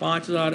5000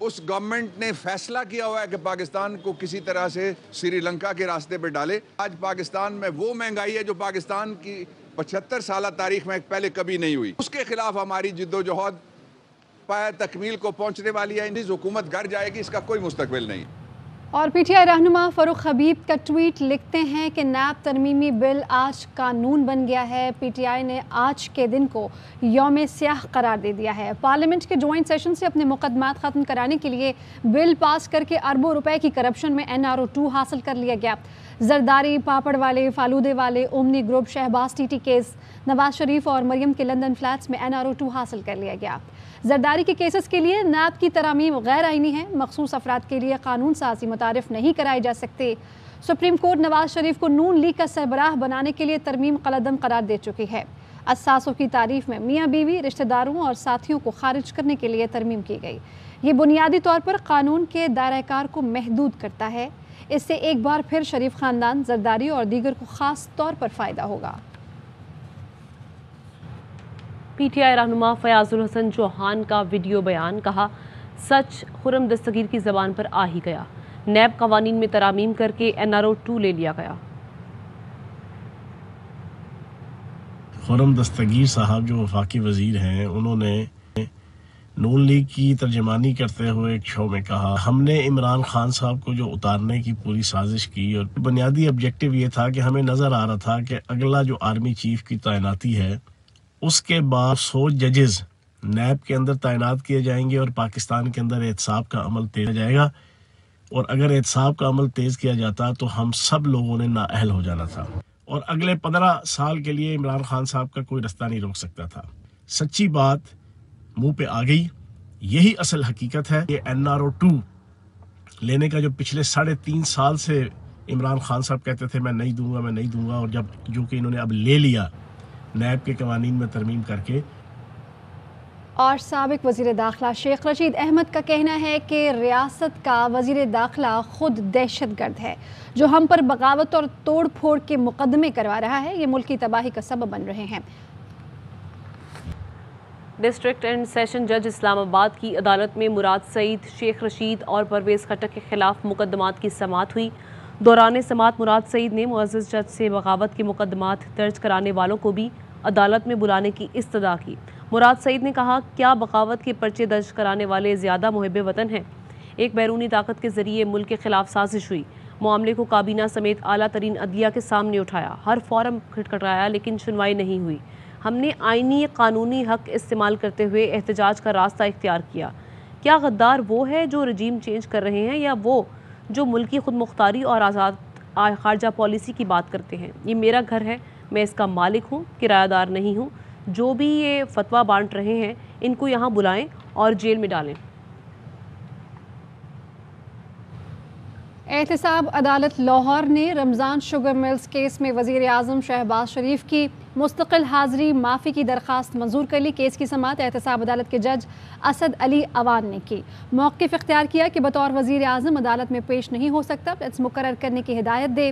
اس government نے فیصلہ کیا ہوا ہے کہ پاکستان کو کسی طرح سے سری لنکا کے راستے پہ ڈالے. آج پاکستان میں وہ مہنگائی ہے جو پاکستان کی 75 سالہ تاریخ میں پہلے کبھی نہیں ہوئی. اس کے خلاف ہماری جدوجہد پایہ تکمیل کو پہنچنے والی ہے. حکومت گھر جائے گی، اس کا کوئی مستقبل نہیں. اور پی ٹی آئی رہنما فاروق حبیب کا ٹویٹ لکھتے ہیں کہ نیب ترمیمی بل آج قانون بن گیا ہے. پی ٹی آئی نے آج کے دن کو یوم سیاہ قرار دے دیا ہے. پارلیمنٹ کے جوائنٹ سیشن سے اپنے مقدمات ختم کرانے کے لیے بل پاس کر کے اربوں روپے کی کرپشن میں NRO2 حاصل کر لیا گیا. زرداری، پاپڑ والے، فالودے والے، Omni group, Shahbaz TT case, Nawaz Sharif اور مریم کے لندن فلیٹس میں NRO2 حاصل کر لیا گیا. زرداری کے کیسز کے لیے نیب کی ترامیم غیر آئینی ہیں. مخصوص افراد کے لیے قانون سازی متعارف نہیں کرائے جا سکتے. سپریم کورٹ نواز شریف کو نون لیگ کا سربراہ بنانے کے لیے ترمیم قلعدم قرار دے چکی ہے. اساسوں کی تعریف میں میاں بیوی، رشتہ داروں اور ساتھیوں کو خارج کرنے کے لیے ترمیم کی گئی. یہ بنیادی طور پر قانون کے دائرہ کار کو محدود کرتا ہے. اس سے ایک بار پھر شریف خاندان، زرداری اور دیگر کو خاص طور پر فائدہ ہوگا. پی ٹی آئی رہنما فیاض الحسن چوہان کا ویڈیو بیان، کہا سچ خرم دستگیر کی زبان پر آ ہی گیا. نیب قوانین میں ترامیم کر کے NRO2 لے لیا گیا. خرم دستگیر صاحب جو وفاقی وزیر ہیں، انہوں نے نون لیگ کی ترجمانی کرتے ہوئے ایک شو میں کہا ہم نے عمران خان صاحب کو جو اتارنے کی پوری سازش کی، اور بنیادی آبجیکٹیو یہ تھا کہ ہمیں نظر آ رہا تھا کہ اگلا جو آرمی چیف کی تعیناتی ہے اس کے بعد 100 ججز نیب کے اندر تعینات کیے جائیں گے اور پاکستان کے اندر احتساب کا عمل تیز جائے گا. اور اگر احتساب کا عمل تیز کیا جاتا تو ہم سب لوگوں نے نااہل ہو جانا تھا، اور اگلے 15 سال کے لیے عمران خان صاحب کا کوئی رستہ نہیں روک سکتا تھا. سچی بات منہ پہ آ گئی. یہی اصل حقیقت ہے. یہ NRO2 لینے کا جو پچھلے 3.5 سال سے عمران خان صاحب کہتے تھے میں نہیں دوں گا، میں نہیں دوں گا، اور جو کہ انہوں نے اب لے لیا نیب کے قوانین میں ترمیم کر کے. اور سابق وزیر داخلہ شیخ رشید احمد کا کہنا ہے کہ ریاست کا وزیر داخلہ خود دہشت گرد ہے جو ہم پر بغاوت اور توڑ پھوڑ کے مقدمے کروا رہا ہے. یہ ملک کی تباہی کا سبب بن رہے ہیں. ڈسٹرکٹ اینڈ سیشن جج اسلام آباد کی عدالت میں مراد سعید، شیخ رشید اور پرویز خٹک کے خلاف مقدمات کی سماعت ہوئی. دوران سماعت مراد سعید نے معزز جج سے بغاوت کے مقدمات درج کرانے والوں کو بھی عدالت میں بلانے کی استدعا کی. مراد سعید نے کہا کیا بغاوت کے پرچے درج کرانے والے زیادہ محب وطن ہیں؟ ایک بیرونی طاقت کے ذریعے ملک کے خلاف سازش ہوئی. معاملے کو کابینہ سمیت اعلیٰ ترین عدلیہ کے سامنے اٹھایا، ہر فورم کھٹکھٹایا لیکن سنوائی نہیں ہوئی. ہم نے آئینی قانونی حق استعمال کرتے ہوئے احتجاج کا راستہ اختیار کیا. کیا غدار وہ ہے جو رجیم چینج کر رہے ہیں یا وہ جو ملکی خود مختاری اور آزاد خارجہ پالیسی کی بات کرتے ہیں؟ یہ میرا گھر ہے، میں اس کا مالک ہوں، کرایہ دار نہیں ہوں. جو بھی یہ فتویٰ بانٹ رہے ہیں ان کو یہاں بلائیں اور جیل میں ڈالیں. احتساب عدالت لاہور نے رمضان شوگر ملز کیس میں وزیر اعظم شہباز شریف کی مستقل حاضری معافی کی درخواست منظور کر لی. کیس کی سماعت احتساب عدالت کے جج اسد علی اوان نے کی. موقف اختیار کیا کہ بطور وزیر اعظم عدالت میں پیش نہیں ہو سکتا، فلیٹس مقرر کرنے کی ہدایت دے.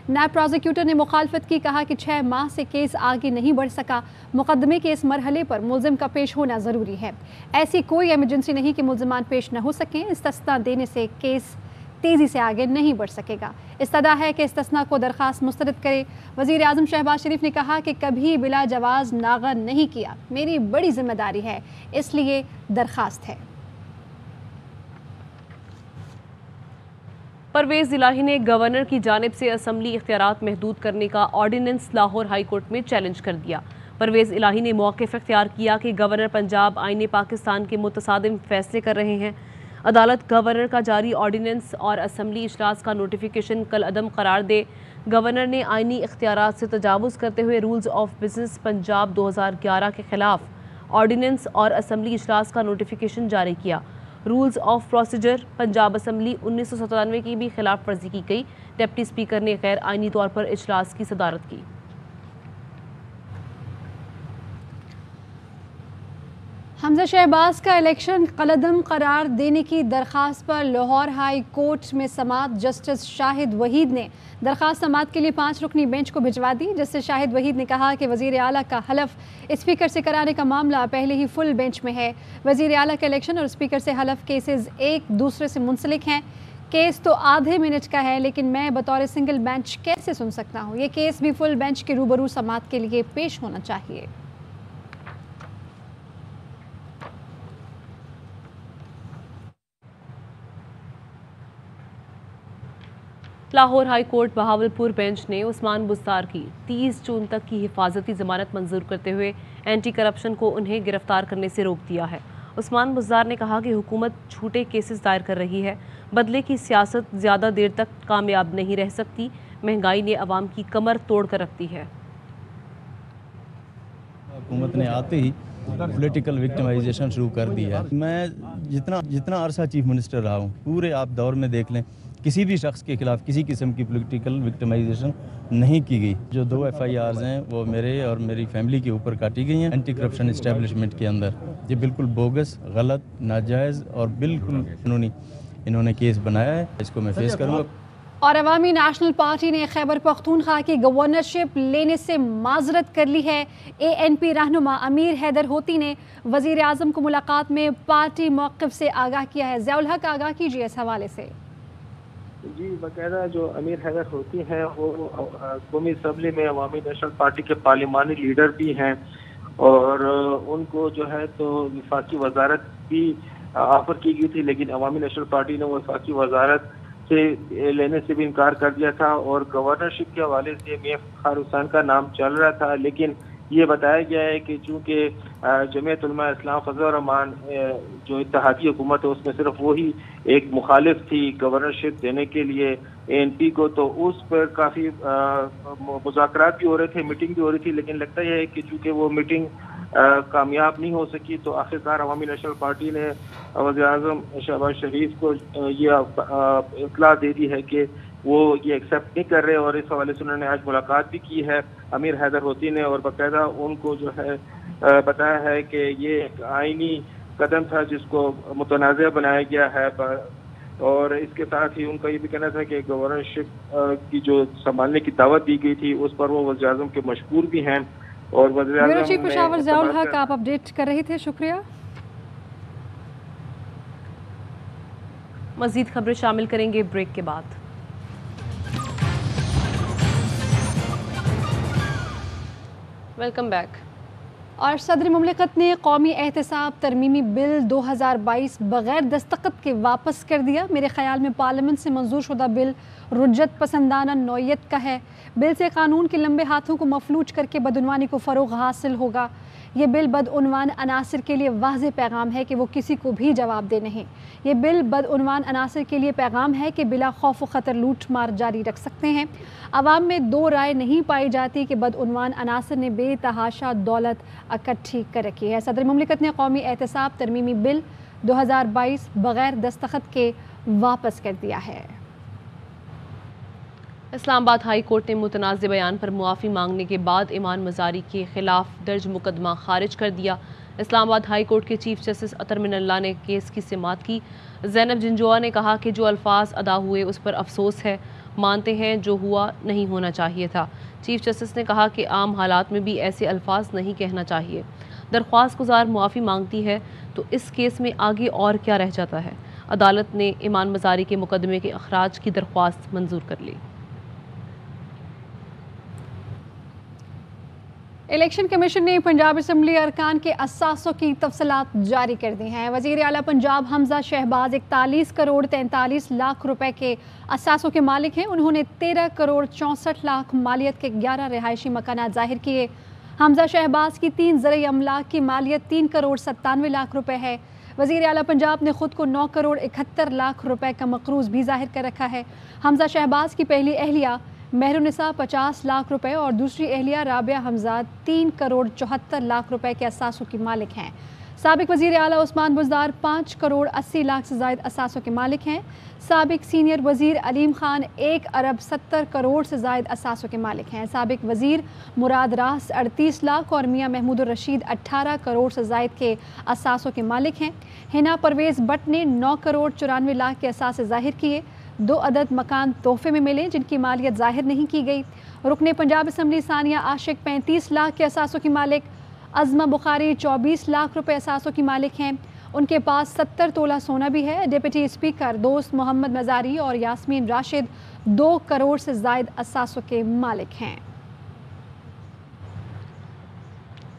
نیب پروزیکیوٹر نے مخالفت کی، کہا کہ 6 ماہ سے کیس آگے نہیں بڑھ سکا. مقدمے کے اس مرحلے پر ملزم کا پیش ہونا ضروری ہے. ایسی کوئی ایمرجنسی نہیں کہ ملزمان پیش نہ ہو سکیں. استثناء دینے سے کیس تیزی سے آگے نہیں بڑھ سکے گا. استدعا ہے کہ استثناء کو درخواست مسترد کرے. وزیر اعظم شہباز شریف نے کہا کہ کبھی بلا جواز ناغہ نہیں کیا، میری بڑی ذمہ داری ہے، اس لیے درخواست ہے. پرویز الہی نے گورنر کی جانب سے اسمبلی اختیارات محدود کرنے کا آرڈیننس لاہور ہائی کورٹ میں چیلنج کر دیا. پرویز الہی نے موقف اختیار کیا کہ گورنر پنجاب آئین پاکستان کے متصادم فیصلے کر رہے ہیں. عدالت گورنر کا جاری آرڈیننس اور اسمبلی اجلاس کا نوٹیفیکیشن کالعدم قرار دے. گورنر نے آئینی اختیارات سے تجاوز کرتے ہوئے رولز آف بزنس پنجاب 2011 کے خلاف آرڈیننس اور اسمبلی اجلاس کا نوٹیفیکیشن جاری کیا. Rules of procedure Punjab assembly 1997 کی بھی خلاف ورزی کی گئی. ڈپٹی اسپیکر نے غیر آئینی طور پر اجلاس کی صدارت کی. حمزہ شہباز کا الیکشن قلعدم قرار دینے کی درخواست پر لاہور ہائی کورٹ میں سماعت جسٹس شاہد وحید نے درخواست سماعت کے لیے 5 رکنی بینچ کو بھجوا دی۔ جسٹس شاہد وحید نے کہا کہ وزیر اعلیٰ کا حلف اسپیکر سے کرانے کا معاملہ پہلے ہی فل بینچ میں ہے۔ وزیر اعلیٰ کا الیکشن اور اسپیکر سے حلف کیسز ایک دوسرے سے منسلک ہیں۔ کیس تو آدھے منٹ کا ہے، لیکن میں بطور سنگل بینچ کیسے سن سکتا ہوں؟ یہ کیس بھی فل بینچ کے روبرو سماعت کے لیے پیش ہونا چاہیے۔ Lahore high court Bahawalpur bench نے عثمان بزدار کی 30 جون تک کی حفاظتی ضمانت منظور کرتے ہوئے اینٹی کرپشن کو انہیں گرفتار کرنے سے روک دیا ہے۔ عثمان بزدار نے کہا کہ حکومت جھوٹے کیسز دائر کر رہی ہے، بدلے کی سیاست زیادہ دیر تک کامیاب نہیں رہ سکتی، مہنگائی نے عوام کی کمر توڑ کر رکھ دی ہے۔ حکومت نے آتے ہی پولیٹیکل وکٹمائزیشن شروع کر دی ہے۔ میں جتنا عرصہ چیف منسٹر رہا ہوں، پورے آپ دور میں دیکھ لیں، کسی بھی شخص کے خلاف کسی قسم کی پولیٹیکل وکٹمائزیشن نہیں کی گئی۔ جو 2 FIRs ہیں وہ میرے اور میری فیملی کے اوپر کاٹی گئی ہیں اینٹی کرپشن اسٹیبلشمنٹ کے اندر۔ یہ بالکل بوگس، غلط، ناجائز اور بالکل قانونی انہوں نے کیس بنایا ہے، اس کو میں فیس کروں گا۔ اور عوامی نیشنل پارٹی نے خیبر پختونخوا کی گورنرشپ لینے سے معذرت کر لی ہے۔ ANP رہنما امیر حیدر ہوتی نے وزیر اعظم کو ملاقات میں پارٹی موقف سے آگاہ کیا ہے۔ ضیاء الحق آگاہ کیجیے اس حوالے سے۔ جی، باقاعدہ جو امیر حیدر ہوتی ہیں وہ قومی اسمبلی میں عوامی نیشنل پارٹی کے پارلیمانی لیڈر بھی ہیں، اور ان کو جو ہے تو وفاقی وزارت بھی آفر کی گئی تھی، لیکن عوامی نیشنل پارٹی نے وہ وفاقی وزارت سے لینے سے بھی انکار کر دیا تھا، اور گورنرشپ کے حوالے سے میاں فخر حسین کا نام چل رہا تھا، لیکن یہ بتایا گیا ہے کہ چونکہ جمعیت علماء اسلام فضل الرحمان جو اتحادی حکومت ہے اس میں صرف وہی ایک مخالف تھی گورنرشپ دینے کے لیے ANP کو، تو اس پر کافی مذاکرات بھی ہو رہے تھے، میٹنگ بھی ہو رہی تھی، لیکن لگتا یہ ہے کہ چونکہ وہ میٹنگ کامیاب نہیں ہو سکی، تو آخرکار عوامی نیشنل پارٹی نے وزیر اعظم شہباز شریف کو یہ اطلاع دے دی ہے کہ وہ یہ ایکسیپٹ نہیں کر رہے، اور اس حوالے سے انہوں نے آج ملاقات بھی کی ہے امیر حیدر ہوتی نے، اور باقاعدہ ان کو جو ہے بتایا ہے کہ یہ ایک آئینی قدم تھا جس کو متنازع بنایا گیا ہے، اور اس کے ساتھ ہی ان کا یہ بھی کہنا تھا کہ گورنرشپ کی جو سنبھالنے کی دعوت دی گئی تھی اس پر وہ وزیر اعظم کے مشکور بھی ہیں، اور وزیر اعظم چیف پشاور ضیاء الحق آپ اپڈیٹ کر رہے تھے، شکریہ۔ مزید خبریں شامل کریں گے بریک کے بعد۔ Welcome back. اور صدر مملکت نے قومی احتساب ترمیمی بل 2022 بغیر دستخط کے واپس کر دیا۔ میرے خیال میں پارلیمنٹ سے منظور شدہ بل رجت پسندانہ نوعیت کا ہے۔ بل سے قانون کے لمبے ہاتھوں کو مفلوج کر کے بدعنوانی کو فروغ حاصل ہوگا۔ یہ بل بدعنوان عناصر کے لیے واضح پیغام ہے کہ وہ کسی کو بھی جواب دہ نہیں۔ یہ بل بدعنوان عناصر کے لیے پیغام ہے کہ بلا خوف و خطر لوٹ مار جاری رکھ سکتے ہیں۔ عوام میں 2 رائے نہیں پائی جاتی کہ بدعنوان عناصر نے بے تحاشا دولت اکٹھی کر رکھی ہے۔ صدر مملکت نے قومی احتساب ترمیمی بل 2022 بغیر دستخط کے واپس کر دیا ہے۔ اسلام آباد ہائی کورٹ نے متنازع بیان پر معافی مانگنے کے بعد ایمان مزاری کے خلاف درج مقدمہ خارج کر دیا۔ اسلام آباد ہائی کورٹ کے چیف جسٹس عطر من اللہ نے کیس کی سماعت کی۔ زینب جنجوعہ نے کہا کہ جو الفاظ ادا ہوئے اس پر افسوس ہے، مانتے ہیں جو ہوا نہیں ہونا چاہیے تھا۔ چیف جسٹس نے کہا کہ عام حالات میں بھی ایسے الفاظ نہیں کہنا چاہیے۔ درخواست گزار معافی مانگتی ہے تو اس کیس میں آگے اور کیا رہ جاتا ہے؟ عدالت نے ایمان مزاری کے مقدمے کے اخراج کی درخواست منظور کر لی۔ الیکشن کمیشن نے پنجاب اسمبلی ارکان کے اثاثوں کی تفصیلات جاری کر دی ہیں۔ وزیر اعلیٰ پنجاب حمزہ شہباز 41 کروڑ 43 لاکھ روپے کے اثاثوں کے مالک ہیں۔ انہوں نے 13 کروڑ 64 لاکھ مالیت کے 11 رہائشی مکانات ظاہر کیے۔ حمزہ شہباز کی 3 زرعی املاک کی مالیت 3 کروڑ 97 لاکھ روپے ہے۔ وزیر اعلیٰ پنجاب نے خود کو 9 کروڑ 71 لاکھ روپے کا مقروض بھی ظاہر کر رکھا ہے۔ حمزہ شہباز کی پہلی اہلیہ مہرالنساء 50 لاکھ روپے اور دوسری اہلیہ رابعہ حمزہ 3 کروڑ 74 لاکھ روپے کے اثاثوں کی مالک ہیں۔ سابق وزیر اعلیٰ عثمان بزدار 5 کروڑ 80 لاکھ سے زائد اثاثوں کے مالک ہیں۔ سابق سینئر وزیر علیم خان 1 ارب 70 کروڑ سے زائد اثاثوں کے مالک ہیں۔ سابق وزیر مراد راس 38 لاکھ اور میاں محمود الرشید 18 کروڑ سے زائد کے اثاثوں کے مالک ہیں۔ ہنا پرویز بٹ نے 9 کروڑ 94 لاکھ کے اثاثے ظاہر کیے۔ 2 عدد مکان تحفے میں ملے جن کی مالیت ظاہر نہیں کی گئی۔ رکن پنجاب اسمبلی ثانیہ عاشق 35 لاکھ کے اثاثوں کی مالک، عظمہ بخاری 24 لاکھ روپے اثاثوں کی مالک ہیں۔ ان کے پاس 70 تولہ سونا بھی ہے۔ ڈپٹی اسپیکر دوست محمد مزاری اور یاسمین راشد 2 کروڑ سے زائد اثاثوں کے مالک ہیں۔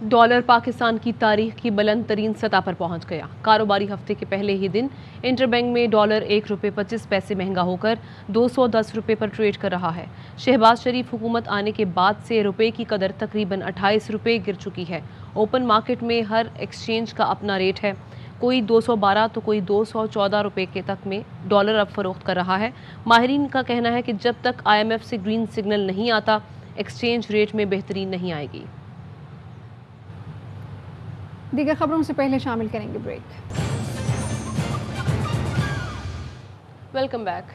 ڈالر پاکستان کی تاریخ کی بلند ترین سطح پر پہنچ گیا۔ کاروباری ہفتے کے پہلے ہی دن انٹر بینک میں ڈالر 1 روپے 25 پیسے مہنگا ہو کر 210 روپے پر ٹریڈ کر رہا ہے۔ شہباز شریف حکومت آنے کے بعد سے روپے کی قدر تقریباً 28 روپے گر چکی ہے۔ اوپن مارکیٹ میں ہر ایکسچینج کا اپنا ریٹ ہے، کوئی 212 تو کوئی 214 روپے کے تک میں ڈالر اب فروخت کر رہا ہے۔ ماہرین کا کہنا ہے کہ جب تک IMF سے گرین سگنل نہیں آتا ایکسچینج ریٹ میں بہتری نہیں آئے گی۔ دیگر خبروں سے پہلے شامل کریں گے بریک۔ Welcome back.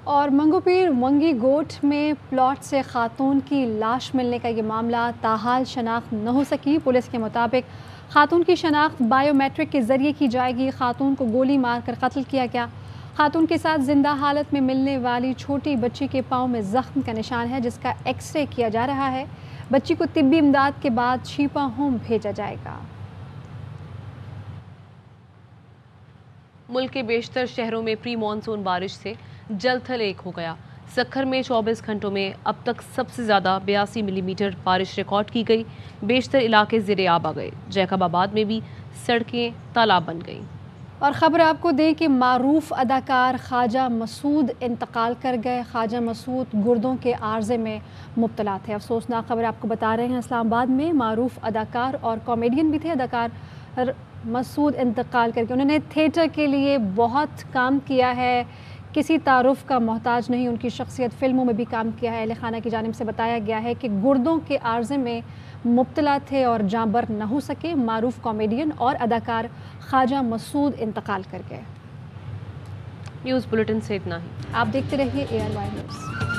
اور منگو پیر منگی گوٹ میں پلاٹ سے خاتون کی لاش ملنے کا یہ معاملہ تاحال شناخت نہ ہو سکی۔ پولیس کے مطابق خاتون کی شناخت بائیو میٹرک کے ذریعے کی جائے گی۔ خاتون کو گولی مار کر قتل کیا گیا۔ خاتون کے ساتھ زندہ حالت میں ملنے والی چھوٹی بچی کے پاؤں میں زخم کا نشان ہے جس کا ایکس رے کیا جا رہا ہے۔ بچی کو طبی امداد کے بعد شیپا ہوم بھیجا جائے گا۔ ملک کے بیشتر شہروں میں پری مانسون بارش سے جل تھل ایک ہو گیا۔ سکھر میں 24 گھنٹوں میں اب تک سب سے زیادہ 82 ملی میٹر بارش ریکارڈ کی گئی۔ بیشتر علاقے زیر آب آ گئے۔ جیکب آباد میں بھی سڑکیں تالاب بن گئیں۔ اور خبر آپ کو دیں کہ معروف اداکار خواجہ مسعود انتقال کر گئے۔ خواجہ مسعود گردوں کے عارضے میں مبتلا تھے۔ افسوسناک خبر آپ کو بتا رہے ہیں، اسلام آباد میں معروف اداکار اور کامیڈین بھی تھے اداکار مسعود انتقال کر کے۔ انہوں نے تھیٹر کے لیے بہت کام کیا ہے، کسی تعارف کا محتاج نہیں، ان کی شخصیت فلموں میں بھی کام کیا ہے۔ اہل خانہ کی جانب سے بتایا گیا ہے کہ گردوں کے عارضے میں مبتلا تھے اور جاں بر نہ ہو سکے۔ معروف کامیڈین اور اداکار خواجہ مسعود انتقال کر گئے۔ نیوز بلیٹن سے اتنا ہی۔ آپ دیکھتے رہیے ARY نیوز۔